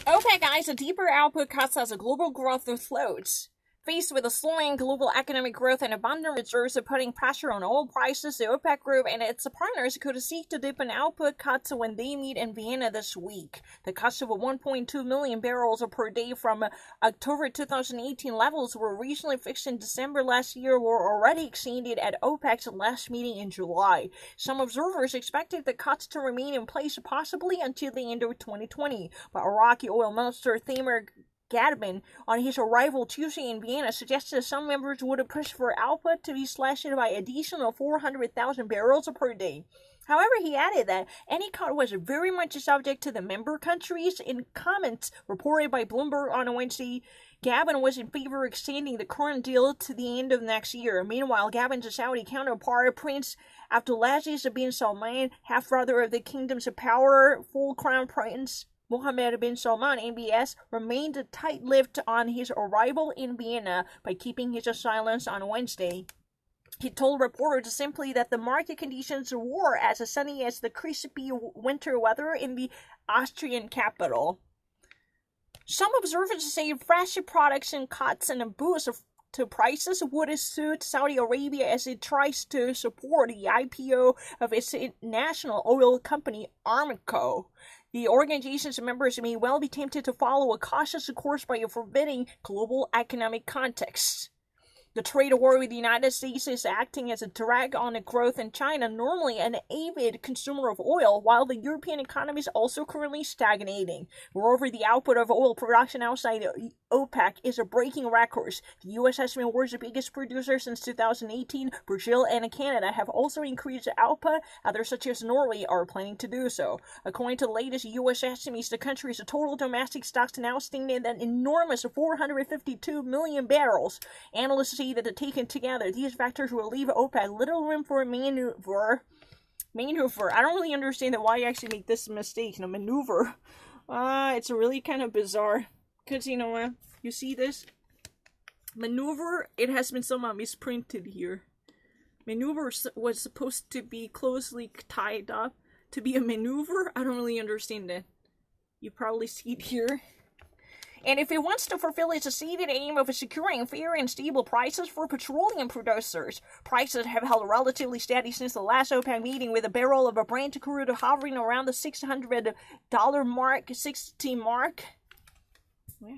OPEC eyes a deeper output cuts as a global growth floats. Faced with a slowing global economic growth and abundant reserves putting pressure on oil prices, the OPEC group and its partners could seek to deepen output cuts when they meet in Vienna this week. The cuts of 1.2 million barrels per day from October 2018 levels were recently fixed in December last year were already exceeded at OPEC's last meeting in July. Some observers expected the cuts to remain in place possibly until the end of 2020, but Iraqi oil minister Thamer Gadman, on his arrival Tuesday in Vienna, suggested some members would push for output to be slashed by additional 400,000 barrels per day. However, he added that any cut was very much subject to the member countries. In comments reported by Bloomberg on Wednesday, Gabon was in favor of extending the current deal to the end of next year. Meanwhile, Gabon's Saudi counterpart, Prince Abdulaziz bin Salman, half-brother of the kingdom's powerful crown prince Mohammed bin Salman, MBS, remained tight-lipped on his arrival in Vienna by keeping his silence on Wednesday. He told reporters simply that the market conditions were as sunny as the crispy winter weather in the Austrian capital. Some observers say fresh production cuts and a boost to prices would suit Saudi Arabia as it tries to support the IPO of its national oil company Aramco. The organization's members may well be tempted to follow a cautious course by forbidding global economic context. The trade war with the United States is acting as a drag on the growth in China, normally an avid consumer of oil, while the European economy is also currently stagnating. Moreover, the output of oil production outside OPEC is breaking records. The U.S. has been world's biggest producer since 2018. Brazil and Canada have also increased output. Others, such as Norway, are planning to do so. According to the latest U.S. estimates, the country's total domestic stocks now stand at an enormous 452 million barrels. Analysts say that taken together, these factors will leave OPEC little room for maneuver. I don't really understand why you actually make this mistake. Maneuver. It's really kind of bizarre. Because, you see this? Maneuver, it has been somehow misprinted here. Maneuver was supposed to be closely tied up. To be a maneuver? I don't really understand that. You probably see it here. And if it wants to fulfill its stated aim of securing fair and stable prices for petroleum producers, prices have held relatively steady since the last OPEC meeting, with a barrel of Brent crude hovering around the $600 mark, 60 mark. Yeah.